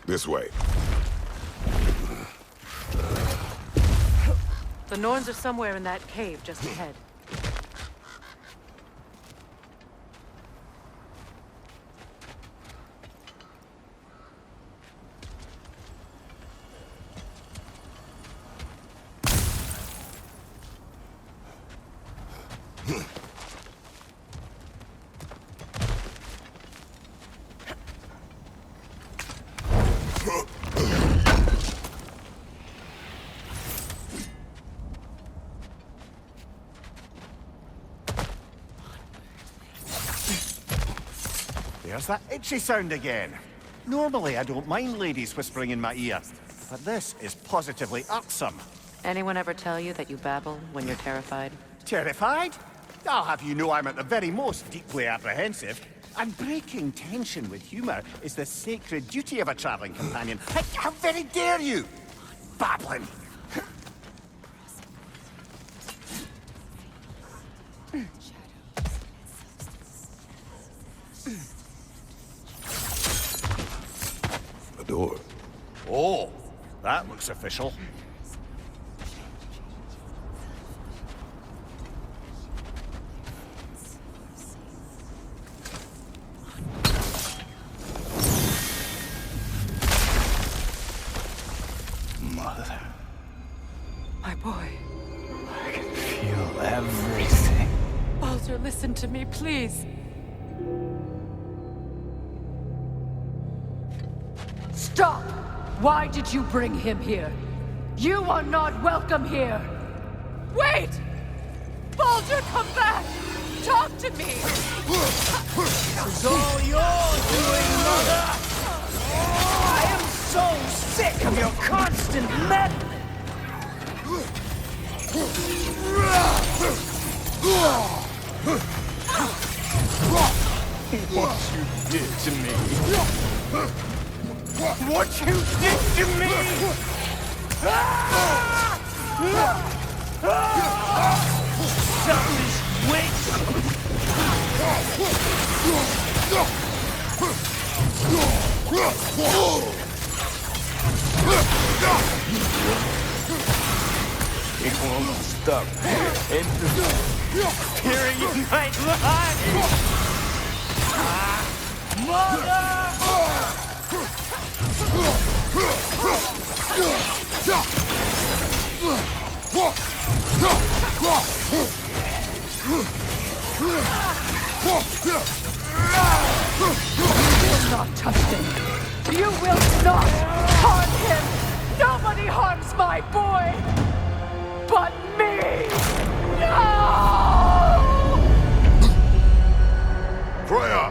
This way. The Norns are somewhere in that cave just ahead. There's that itchy sound again. Normally I don't mind ladies whispering in my ear, but this is positively irksome. Anyone ever tell you that you babble when you're terrified? Terrified? I'll have you know I'm at the very most deeply apprehensive. And breaking tension with humor is the sacred duty of a traveling companion. How very dare you! Babbling! A door. Oh, that looks official. Mother. My boy. I can feel everything. Baldur, listen to me, please. Stop! Why did you bring him here? You are not welcome here! Wait! Baldur, come back! Talk to me! It's all your doing, Mother! I am so sick of your constant meddling! What you did to me! What you did to me! Selfish witch! It won't stop interfering in my life! Mother! You will not touch him! You will not harm him! Nobody harms my boy! But me! No! Freya!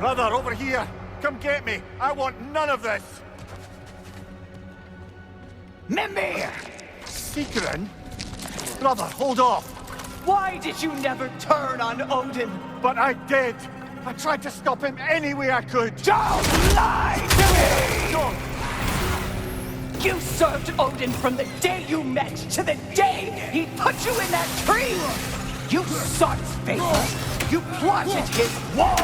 Brother, over here! Come get me! I want none of this! Mimir! Secret? Brother, hold off! Why did you never turn on Odin? But I did! I tried to stop him any way I could! Don't lie to me! Don't! You served Odin from the day you met to the day he put you in that tree! You sought his favor! You plotted his war!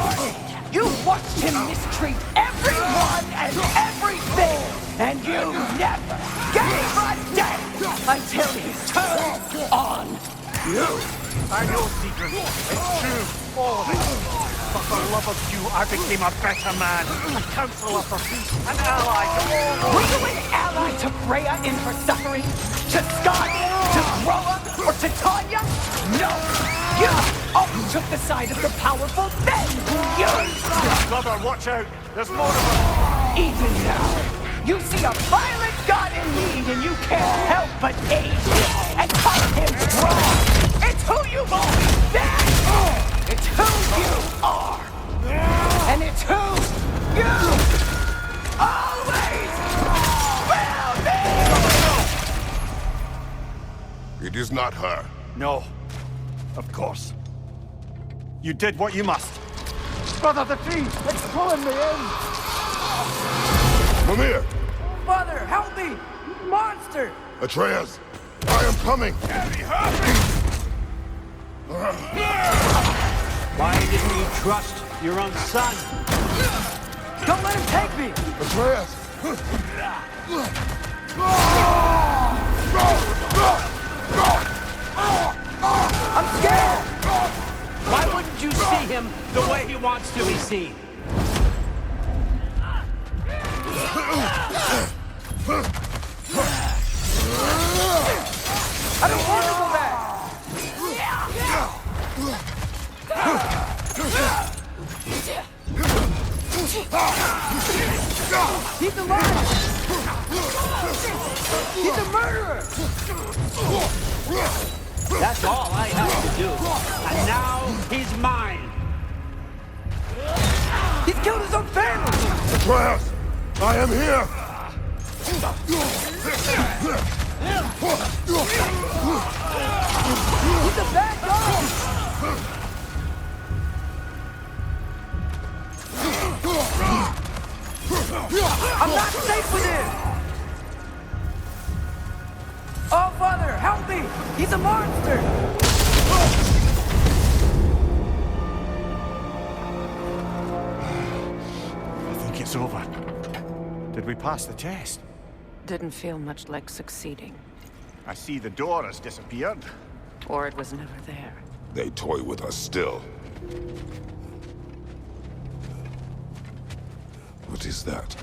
You watched him mistreat everyone and everything! And you never gave a damn until he turned on you! I know, Secret. It's true. All of it. But for love of you, I became a better man. A counselor for peace. An ally to all. Were you an ally to Freya in her suffering? To Scott? To Groa? Or to Tanya? No! You only took the side of the powerful then! You! Brother, watch out. There's more of us. Even now, you see a violent god in need and you can't help but aid him and call him strong! It's who you've always been! It's who you are! And it's who you always will be! It is not her. No. Of course. You did what you must. Brother, the tree! It's pulling me in! Mimir! Mother, help me! Monster! Atreus! I am coming! Why didn't you trust Your own son. Don't let him take me! Atreus! I'm scared! Why wouldn't you see him the way he wants to be seen? I don't want to go back! He's alive! He's a murderer! That's all I have to do. And now he's mine. He's killed his own family! Atreus! I am here! He's a bad guy! I'm not safe with him! Oh, Father, help me! He's a monster! I think it's over. Did we pass the test? Didn't feel much like succeeding. I see the door has disappeared. Or it was never there. They toy with us still. What is that?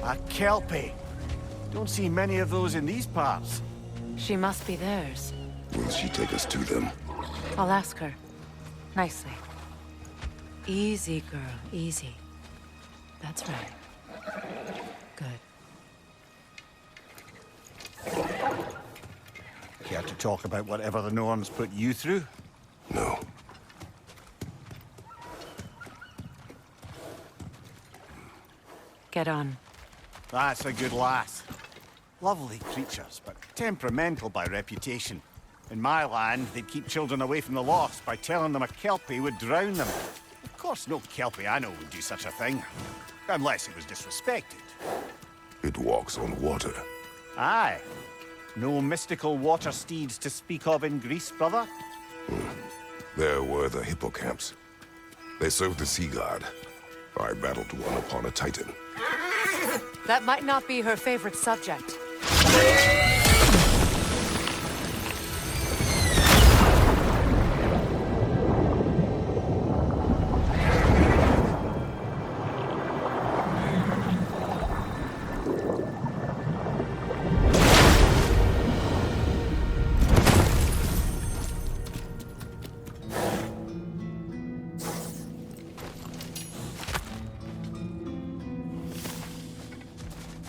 A Kelpie. Don't see many of those in these parts. She must be theirs. Will she take us to them? I'll ask her. Nicely. Easy, girl. Easy. That's right. Good. Care to talk about whatever the Norns put you through? No. Get on. That's a good lass. Lovely creatures, but temperamental by reputation. In my land, they'd keep children away from the lost by telling them a Kelpie would drown them. Of course, no Kelpie I know would do such a thing. Unless it was disrespected. It walks on water. Aye. No mystical water steeds to speak of in Greece, brother? There were the hippocamps. They served the sea god. I battled one upon a titan. That might not be her favorite subject.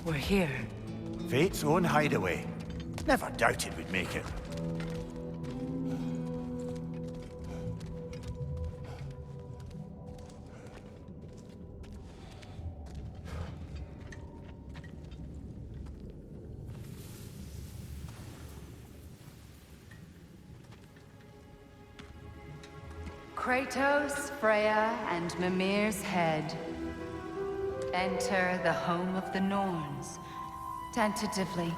We're here. Fate's own hideaway. Never doubted we'd make it. Kratos, Freya, and Mimir's head. Enter the home of the Norns. Tentatively.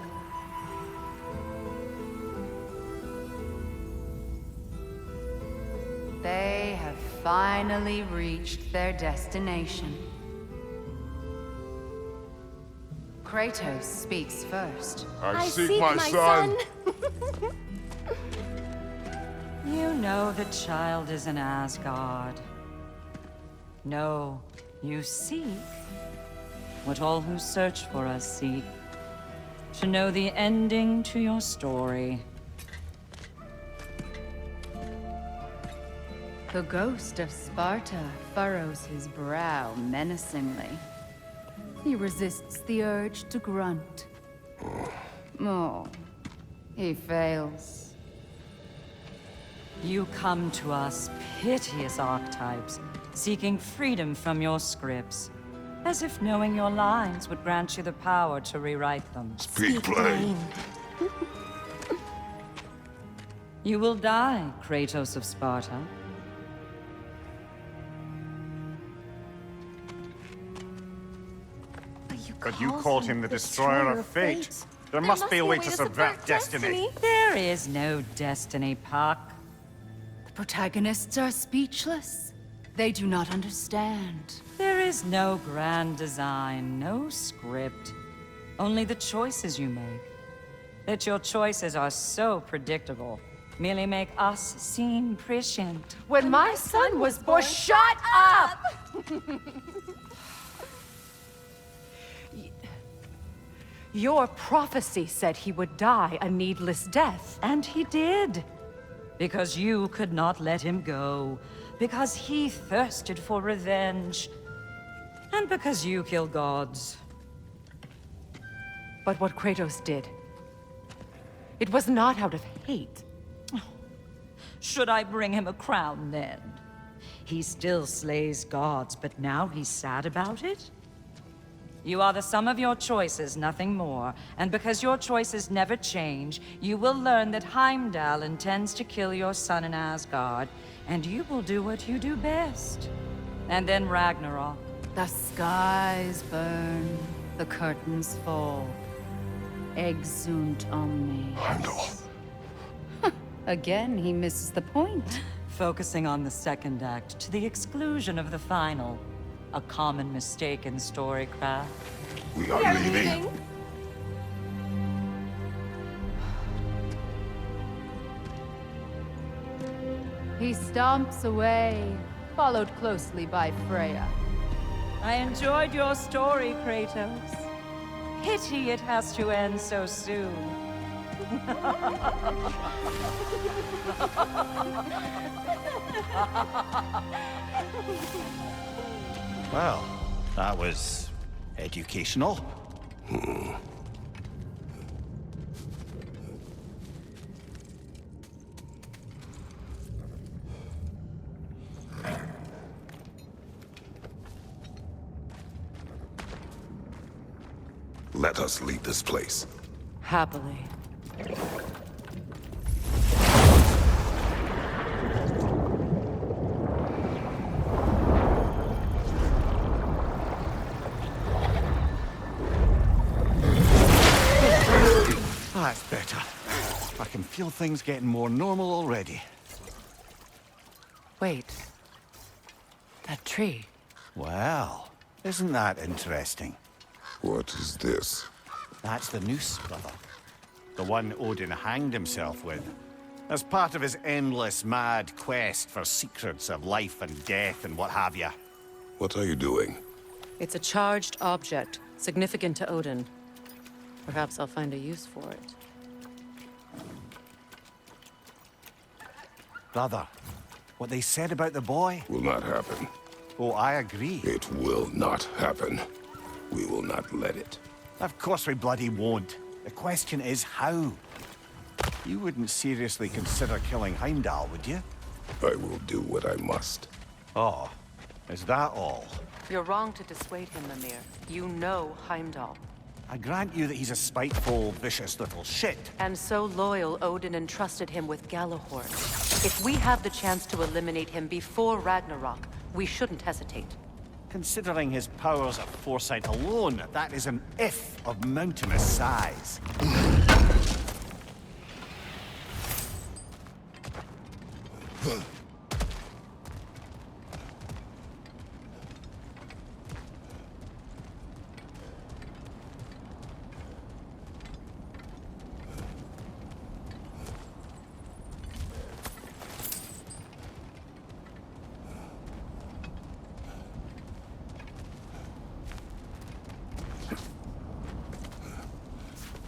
They have finally reached their destination. Kratos speaks first. I seek my son. You know the child is in Asgard. No, you seek what all who search for us seek. To know the ending to your story. The ghost of Sparta furrows his brow menacingly. He resists the urge to grunt. Oh, he fails. You come to us, piteous archetypes, seeking freedom from your scripts. As if knowing your lines would grant you the power to rewrite them. Speak plain. You will die, Kratos of Sparta. But you called him the Destroyer of Fate. There must be a way to subvert destiny. There is no destiny, Puck. The protagonists are speechless. They do not understand. There is no grand design, no script. Only the choices you make. That your choices are so predictable merely make us seem prescient. When my son was born, shut up! Your prophecy said he would die a needless death. And he did. Because you could not let him go. Because he thirsted for revenge. And because you kill gods. But what Kratos did, it was not out of hate. Should I bring him a crown then? He still slays gods, but now he's sad about it? You are the sum of your choices, nothing more. And because your choices never change, you will learn that Heimdall intends to kill your son in Asgard, and you will do what you do best. And then Ragnarok. The skies burn, the curtains fall. Exunt omnes. Heimdall. Again, he misses the point. Focusing on the second act to the exclusion of the final. A common mistake in storycraft. We are leaving. He stomps away, followed closely by Freya. I enjoyed your story, Kratos. Pity it has to end so soon. Well, that was educational. Let us leave this place. Happily. That's better. I can feel things getting more normal already. Wait. That tree. Well, isn't that interesting? What is this? That's the noose, brother. The one Odin hanged himself with. As part of his endless, mad quest for secrets of life and death and what have you. What are you doing? It's a charged object, significant to Odin. Perhaps I'll find a use for it. Brother, what they said about the boy? Will not happen. Oh, I agree. It will not happen. We will not let it. Of course we bloody won't. The question is how. You wouldn't seriously consider killing Heimdall, would you? I will do what I must. Oh, is that all? You're wrong to dissuade him, Mimir. You know Heimdall. I grant you that he's a spiteful, vicious little shit. And so loyal, Odin entrusted him with Gjallarhorn. If we have the chance to eliminate him before Ragnarok, we shouldn't hesitate. Considering his powers of foresight alone, that is an if of mountainous size.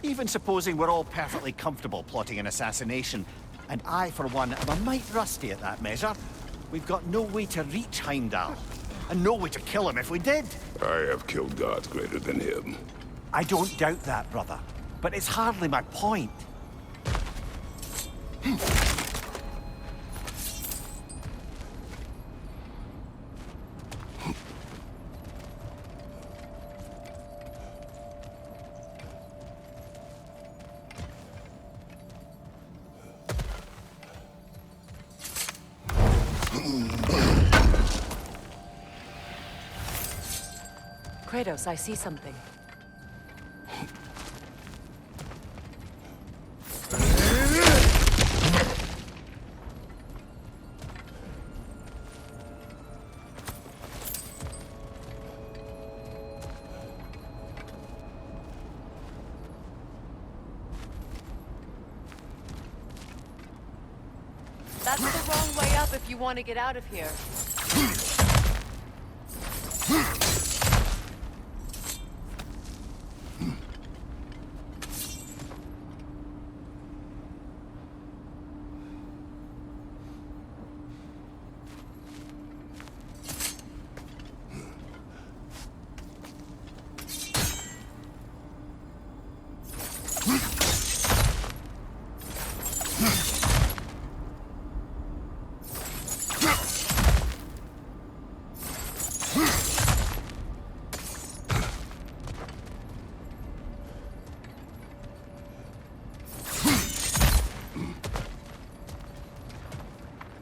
Even supposing we're all perfectly comfortable plotting an assassination, and I, for one, am a mite rusty at that measure, we've got no way to reach Heimdall, and no way to kill him if we did. I have killed gods greater than him. I don't doubt that, brother, but it's hardly my point. Kratos, I see something. That's the wrong way up if you want to get out of here.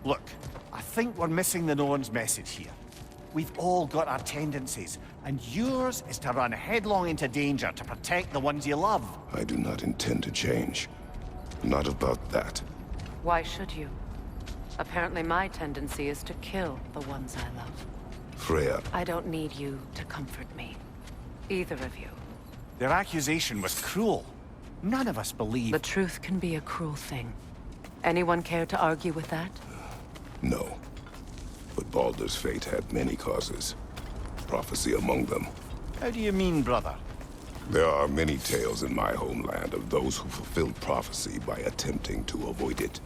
Look, I think we're missing the Norn's message here. We've all got our tendencies, and yours is to run headlong into danger to protect the ones you love. I do not intend to change. Not about that. Why should you? Apparently my tendency is to kill the ones I love. Freya, I don't need you to comfort me. Either of you. Their accusation was cruel. None of us believe. The truth can be a cruel thing. Anyone care to argue with that? no. But Baldur's fate had many causes. Prophecy among them. How do you mean, brother? There are many tales in my homeland of those who fulfilled prophecy by attempting to avoid it.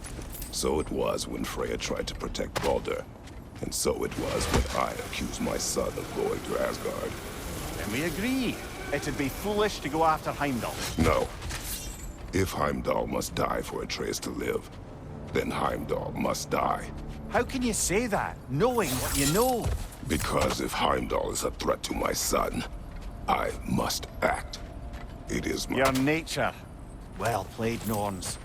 So it was when Freya tried to protect Baldur. And so it was when I accused my son of going to Asgard. And we agree. It'd be foolish to go after Heimdall. No. If Heimdall must die for Atreus to live, then Heimdall must die. How can you say that, knowing what you know? Because if Heimdall is a threat to my son, I must act. It is my... Your nature. Well played, Norns.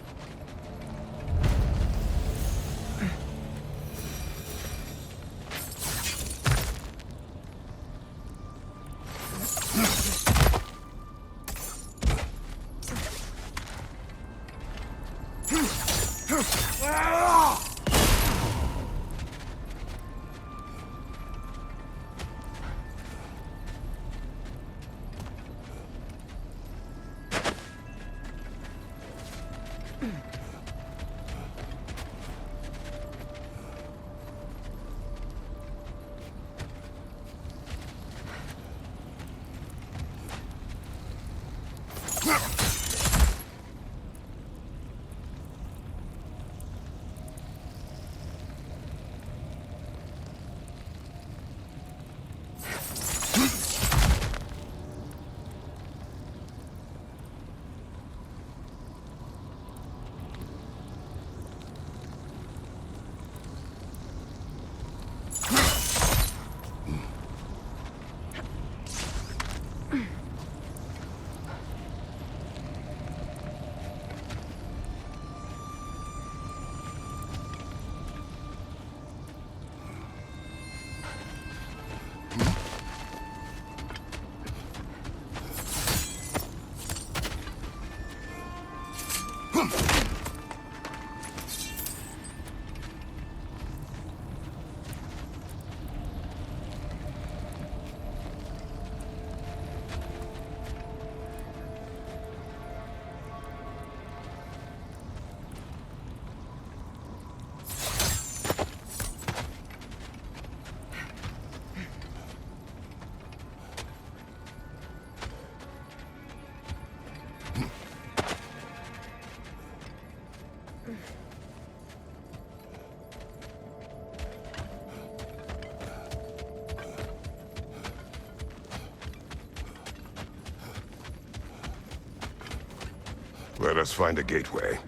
Let us find a gateway.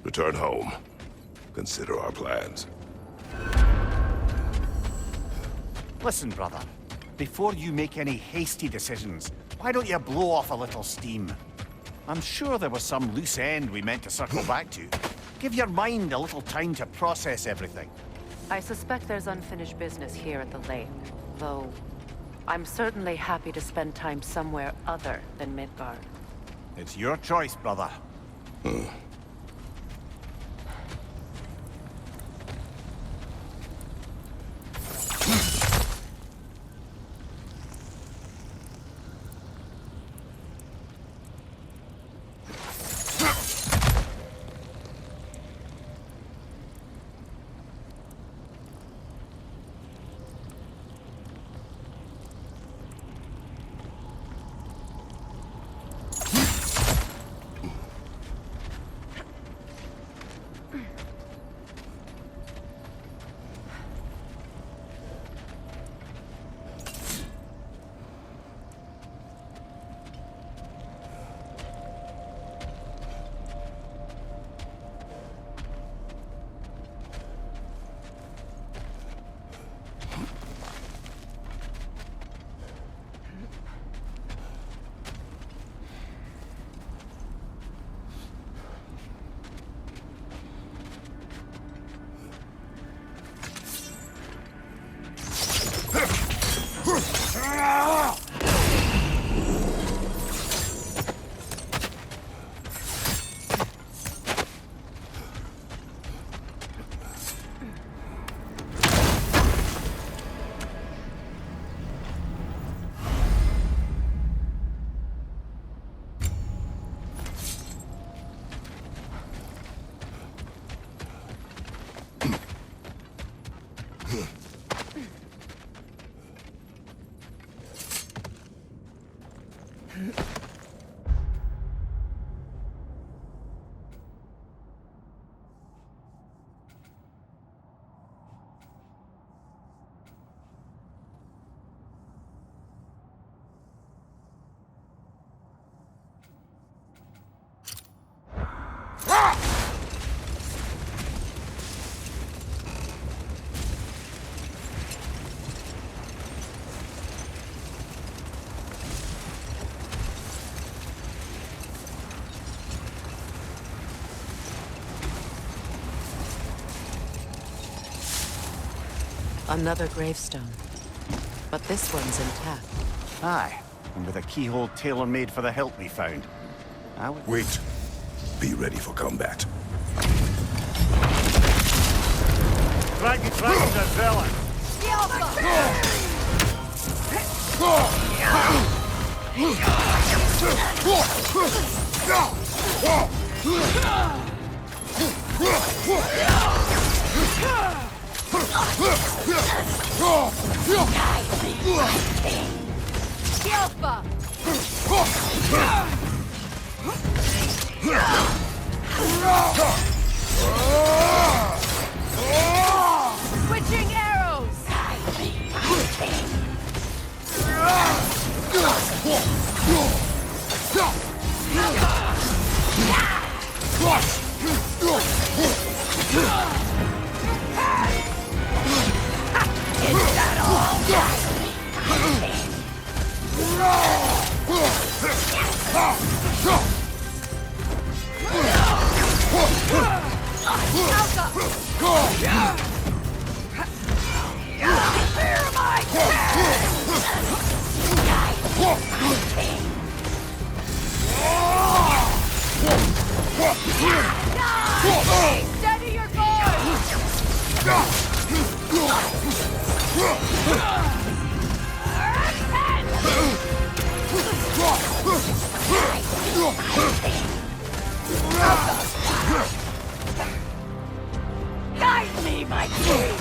Return home. Consider our plans. Listen, brother. Before you make any hasty decisions, why don't you blow off a little steam? I'm sure there was some loose end we meant to circle back to. Give your mind a little time to process everything. I suspect there's unfinished business here at the lake, though I'm certainly happy to spend time somewhere other than Midgard. It's your choice, brother. Another gravestone. But this one's intact. Aye, and with a keyhole tailor-made for the hilt we found. I would... Wait. Be ready for combat. Frækni the Zealous! Switching arrows! Steady your Guide me, my king!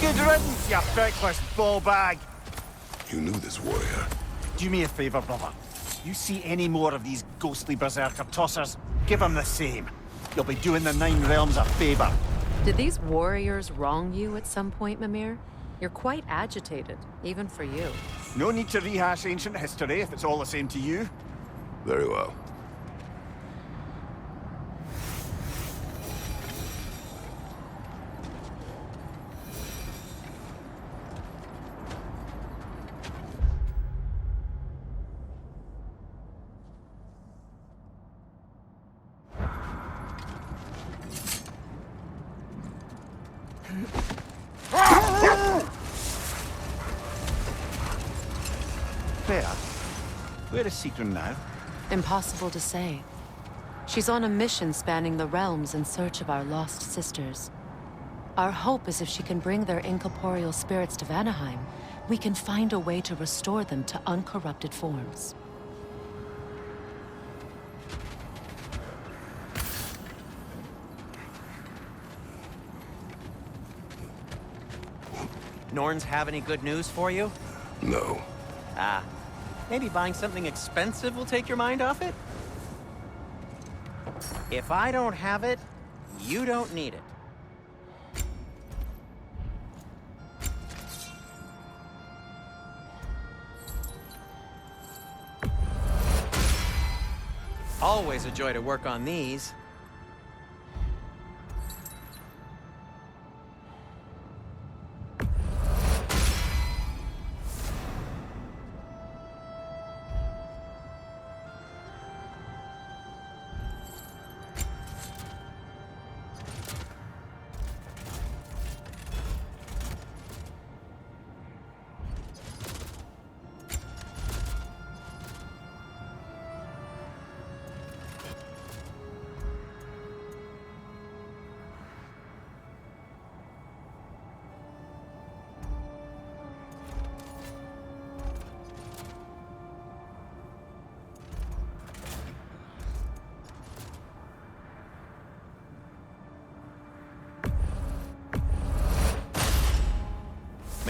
Good riddance, you feckless ball bag! You knew this warrior. Do me a favor, brother. You see any more of these ghostly Berserker tossers, give them the same. You'll be doing the Nine Realms a favor. Did these warriors wrong you at some point, Mimir? You're quite agitated, even for you. No need to rehash ancient history if it's all the same to you. Very well. Fair. Where is Seekrin now? Impossible to say. She's on a mission spanning the realms in search of our lost sisters. Our hope is if she can bring their incorporeal spirits to Vanaheim, we can find a way to restore them to uncorrupted forms. Norns have any good news for you? No. Ah, maybe buying something expensive will take your mind off it? If I don't have it, you don't need it. Always a joy to work on these.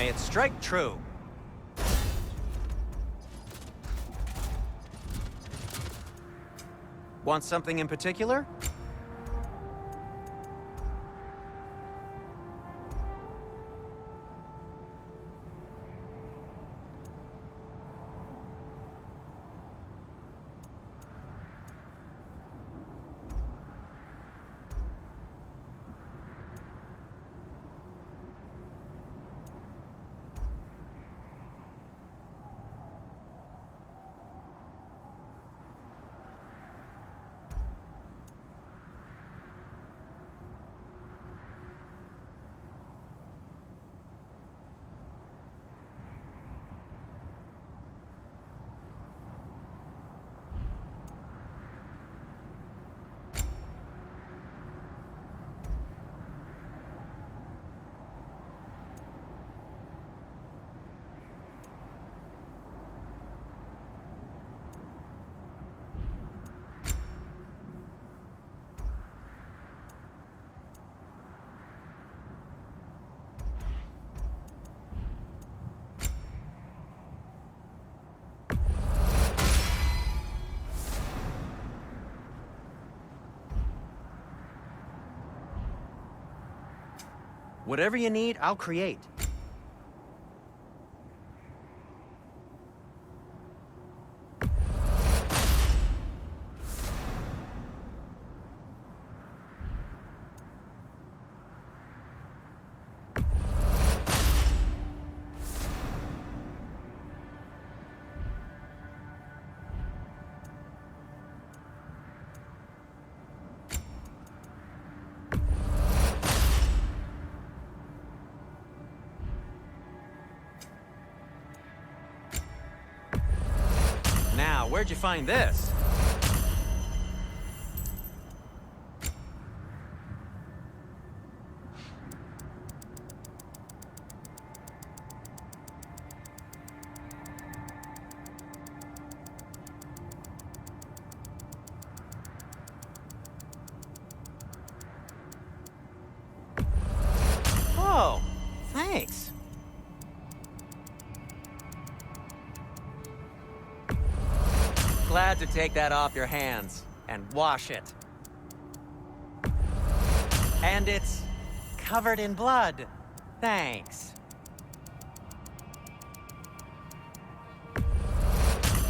May it strike true. Want something in particular? Whatever you need, I'll create. Now, where'd you find this? Oh, thanks. Glad to take that off your hands and wash it. And it's covered in blood. Thanks.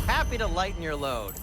Happy to lighten your load.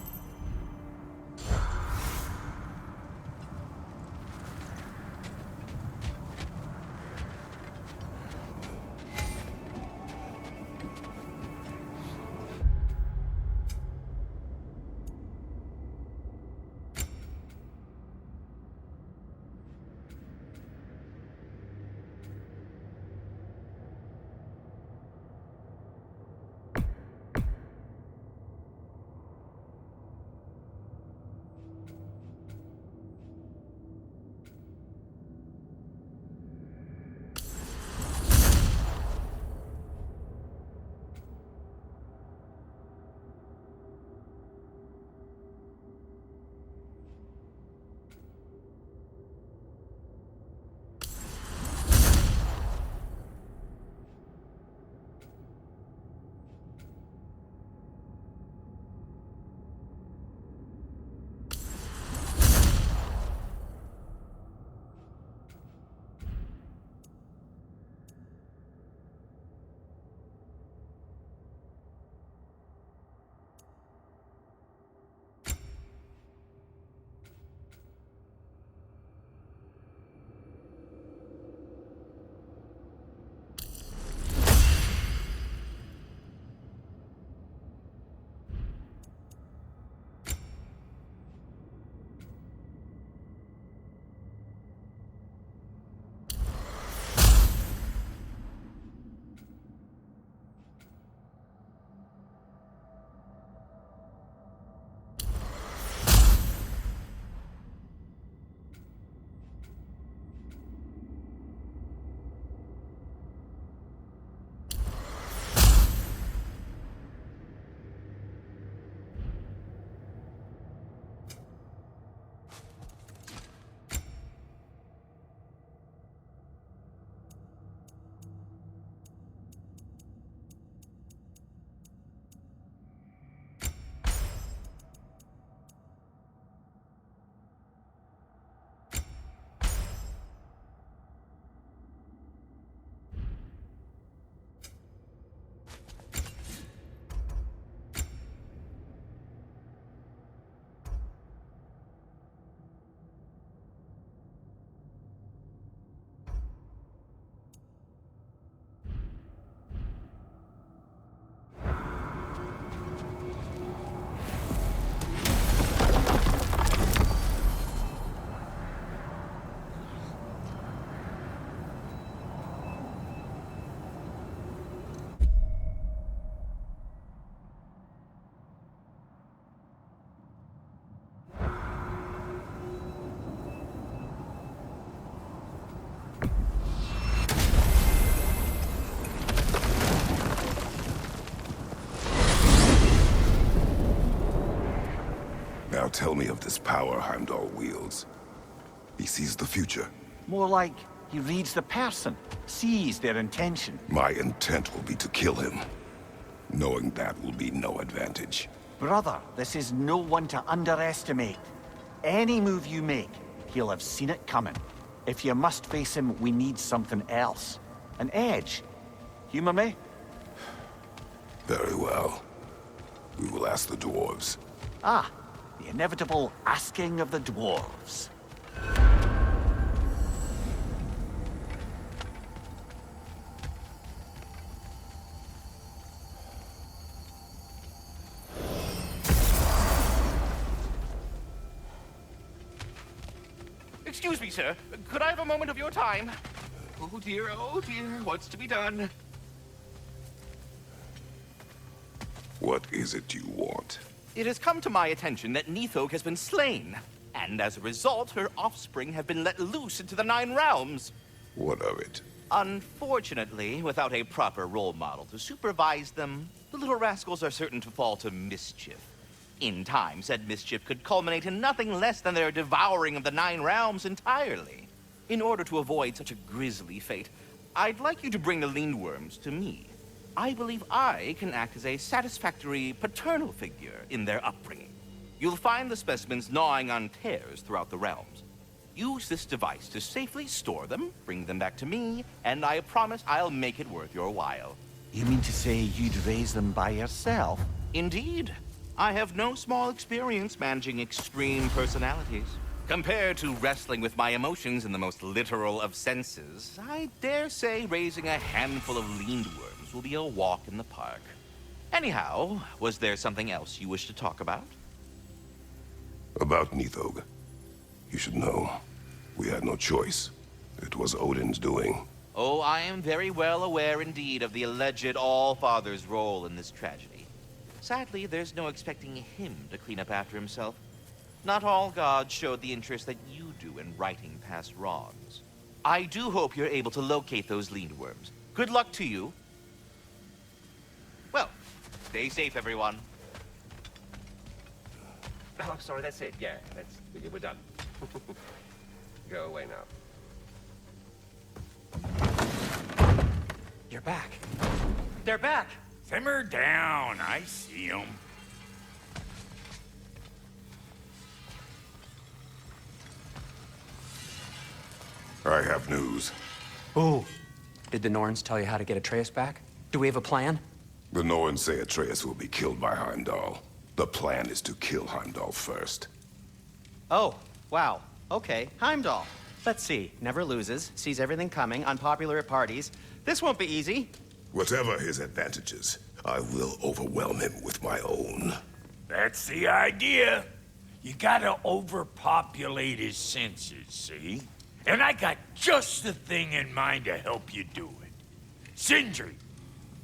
tell me of this power Heimdall wields. He sees the future. More like he reads the person, sees their intention. My intent will be to kill him. Knowing that will be no advantage. Brother, this is no one to underestimate. Any move you make, he'll have seen it coming. If you must face him, we need something else. An edge. Humor me? Very well. We will ask the dwarves. Ah, the inevitable asking of the dwarves. Excuse me, sir. Could I have a moment of your time? Oh dear, what's to be done? What is it you want? It has come to my attention that Nithog has been slain, and as a result, her offspring have been let loose into the Nine Realms. What of it? Unfortunately, without a proper role model to supervise them, the little rascals are certain to fall to mischief. In time, said mischief could culminate in nothing less than their devouring of the Nine Realms entirely. In order to avoid such a grisly fate, I'd like you to bring the Lindworms to me. I believe I can act as a satisfactory paternal figure in their upbringing. You'll find the specimens gnawing on tears throughout the realms. Use this device to safely store them, bring them back to me, and I promise I'll make it worth your while. You mean to say you'd raise them by yourself? Indeed. I have no small experience managing extreme personalities. Compared to wrestling with my emotions in the most literal of senses, I dare say raising a handful of Lindworms will be a walk in the park. Anyhow, was there something else you wish to talk about? About Nithog. You should know. We had no choice. It was Odin's doing. Oh, I am very well aware indeed of the alleged All-Father's role in this tragedy. Sadly, there's no expecting him to clean up after himself. Not all gods showed the interest that you do in righting past wrongs. I do hope you're able to locate those Lindworms. Good luck to you. Well, stay safe, everyone. Oh, sorry, that's it. Yeah, we're done. Go away now. You're back. They're back. Simmer down. I see them. I have news. Oh. Did the Norns tell you how to get Atreus back? Do we have a plan? The Norns say Atreus will be killed by Heimdall. The plan is to kill Heimdall first. Oh, wow. Okay, Heimdall. Let's see. Never loses, sees everything coming, unpopular at parties. This won't be easy. Whatever his advantages, I will overwhelm him with my own. That's the idea. You gotta overpopulate his senses, see? And I got just the thing in mind to help you do it. Sindri,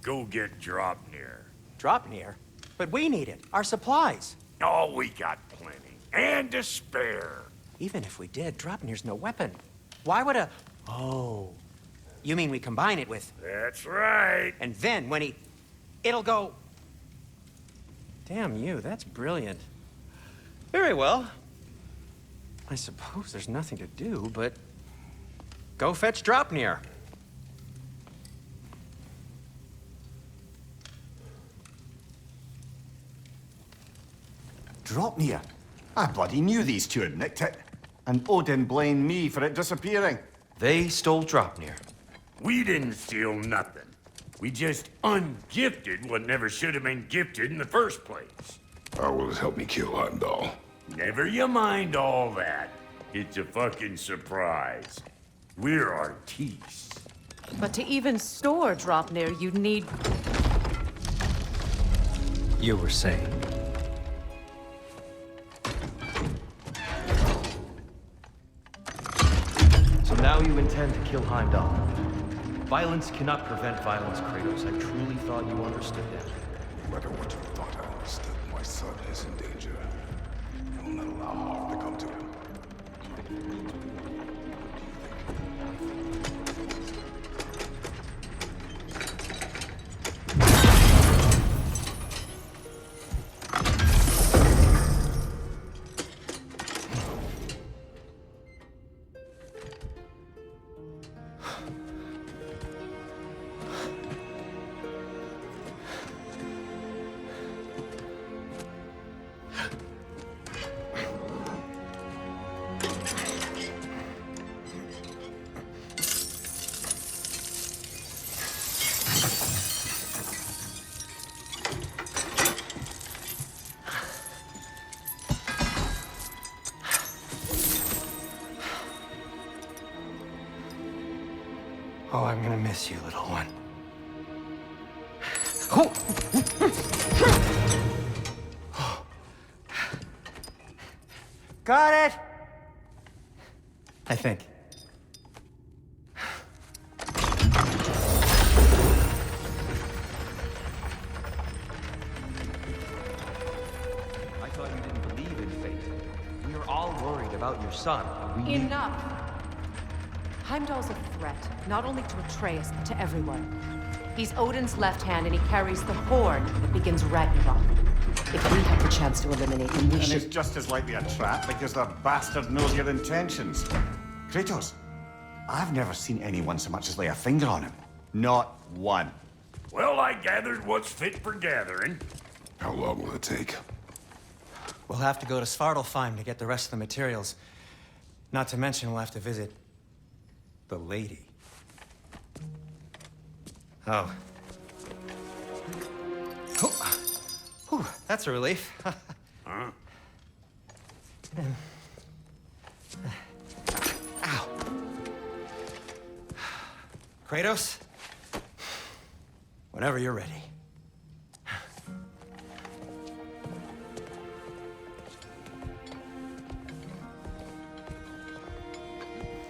go get Draupnir. Draupnir? But we need it. Our supplies. Oh, we got plenty. And to spare. Even if we did, Draupnir's no weapon. Why would a... Oh. You mean we combine it with... That's right. And then when he... It'll go... Damn you, that's brilliant. Very well. I suppose there's nothing to do, but... Go fetch Draupnir. Draupnir? I bloody knew these two had nicked it. And Odin blamed me for it disappearing. They stole Draupnir. We didn't steal nothing. We just ungifted what never should have been gifted in the first place. How will it help me kill Heimdall? Never you mind all that. It's a fucking surprise. We're artistes. But to even store Draupnir, you'd need... You were saying? So now you intend to kill Heimdall. Violence cannot prevent violence, Kratos. I truly thought you understood that. No matter what you thought I understood, my son is in danger. I will not allow harm to come to him. Oh, I'm gonna miss you, little one. Got it! I think. I thought you didn't believe in fate. We are all worried about your son. We Enough! Heimdall's a threat, not only to Atreus, but to everyone. He's Odin's left hand, and he carries the horn that begins Ragnarok. If we have the chance to eliminate him, we And should... it's just as likely a trap because the bastard knows your intentions. Kratos, I've never seen anyone so much as lay a finger on him. Not one. Well, I gathered what's fit for gathering. How long will it take? We'll have to go to Svartalfheim to get the rest of the materials. Not to mention we'll have to visit the lady. Oh. Whew, that's a relief. Huh? Ow. Kratos? Whenever you're ready.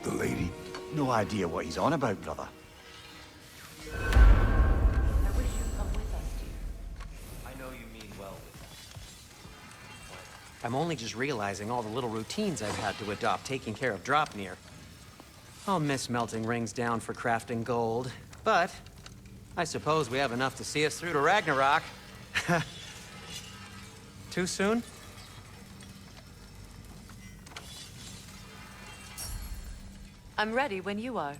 The lady? No idea what he's on about, brother. I'm only just realizing all the little routines I've had to adopt taking care of Draupnir. I'll miss melting rings down for crafting gold, but I suppose we have enough to see us through to Ragnarok. Too soon? I'm ready when you are.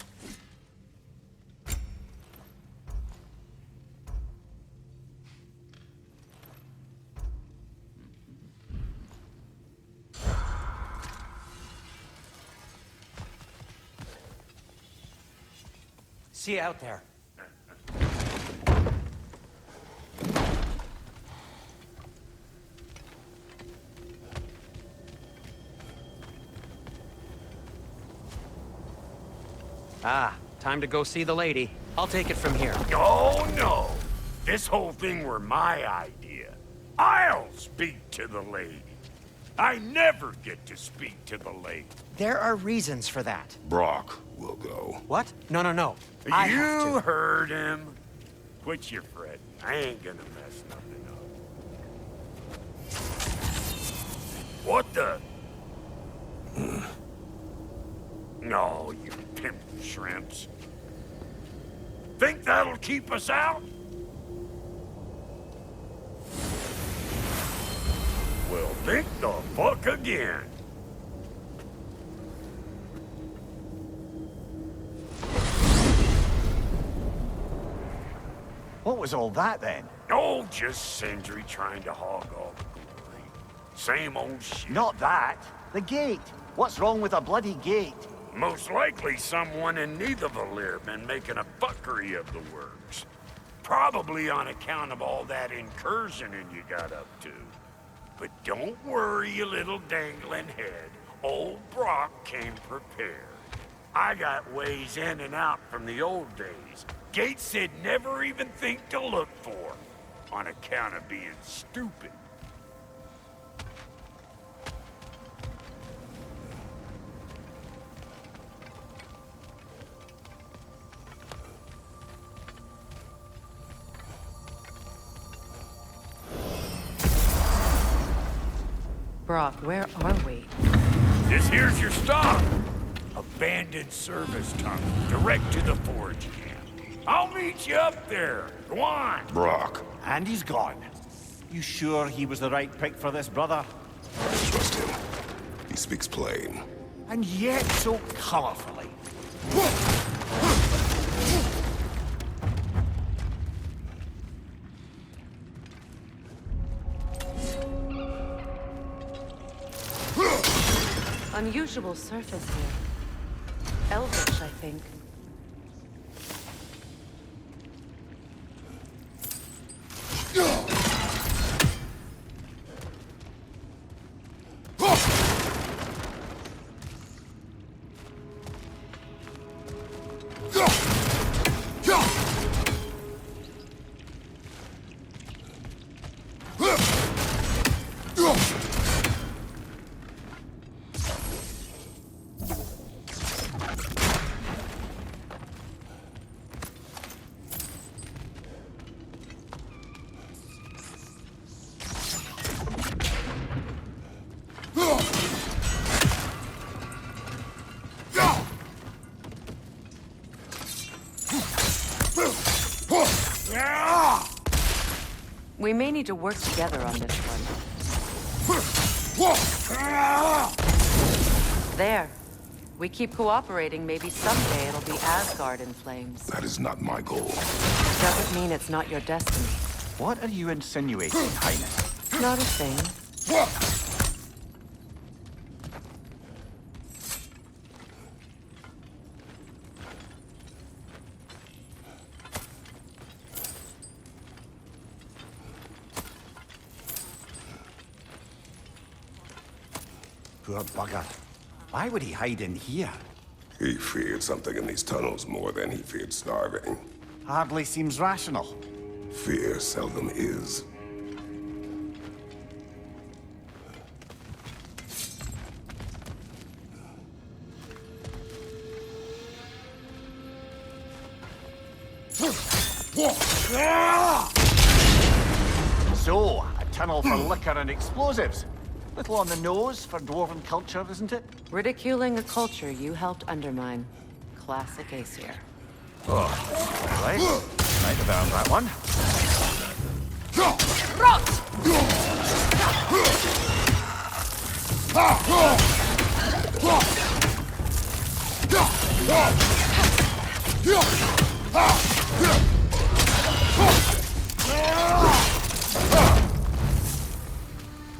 See you out there. Ah, time to go see the lady. I'll take it from here. Oh, no. This whole thing were my idea. I'll speak to the lady. I never get to speak to the lady. There are reasons for that. Brock will go. What? No, no, no. I have You to. heard him. Quit your fretting. I ain't gonna mess nothing up. What the? No, you pimp shrimps. Think that'll keep us out? Well, think the fuck again. What was all that then? Oh, just Sindri trying to hog all the glory. Same old shit. Not that. The gate. What's wrong with a bloody gate? Most likely someone in Nidavellir been making a fuckery of the works. Probably on account of all that incursioning you got up to. But don't worry, you little dangling head. Old Brock came prepared. I got ways in and out from the old days. Gates they'd never even think to look for, on account of being stupid. Brock, where are we? This here's your stop. Abandoned service tunnel, direct to the forge camp. I'll meet you up there. Go on. Brock. And he's gone. You sure he was the right pick for this, brother? I trust him. He speaks plain. And yet so colorfully. Unusual surface here. Elvish, I think. We may need to work together on this one. There. We keep cooperating, maybe someday it'll be Asgard in flames. That is not my goal. Doesn't mean it's not your destiny. What are you insinuating, Highness? Not a thing. Poor bugger. Why would he hide in here? He feared something in these tunnels more than he feared starving. Hardly seems rational. Fear seldom is. So, a tunnel for liquor and explosives. Little on the nose for dwarven culture, isn't it? Ridiculing a culture you helped undermine. Classic Aesir. Oh, all right. Might have earned that one.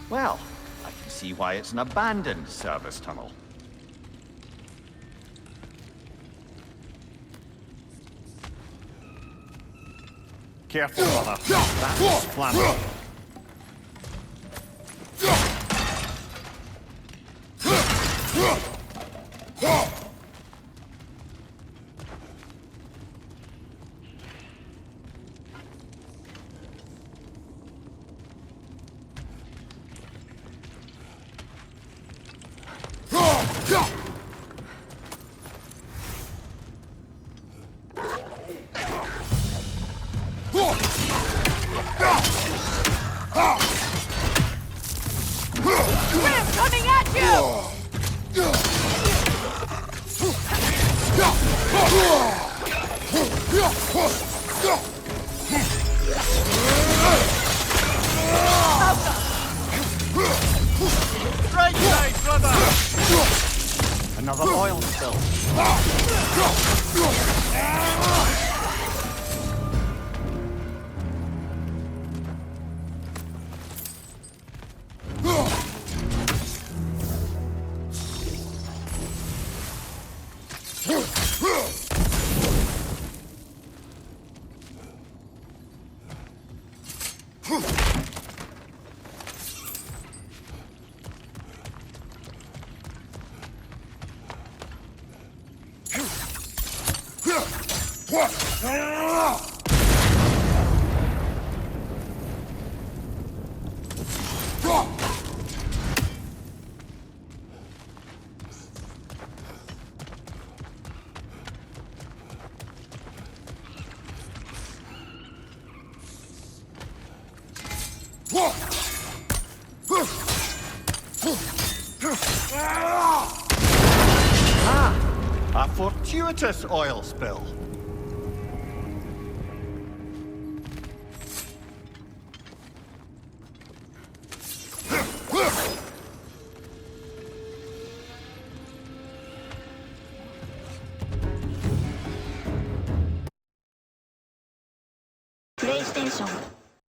Well, I can see why it's an abandoned service tunnel. Careful, brother. That's flammable. Another oil spill. A fortuitous oil spill. PlayStation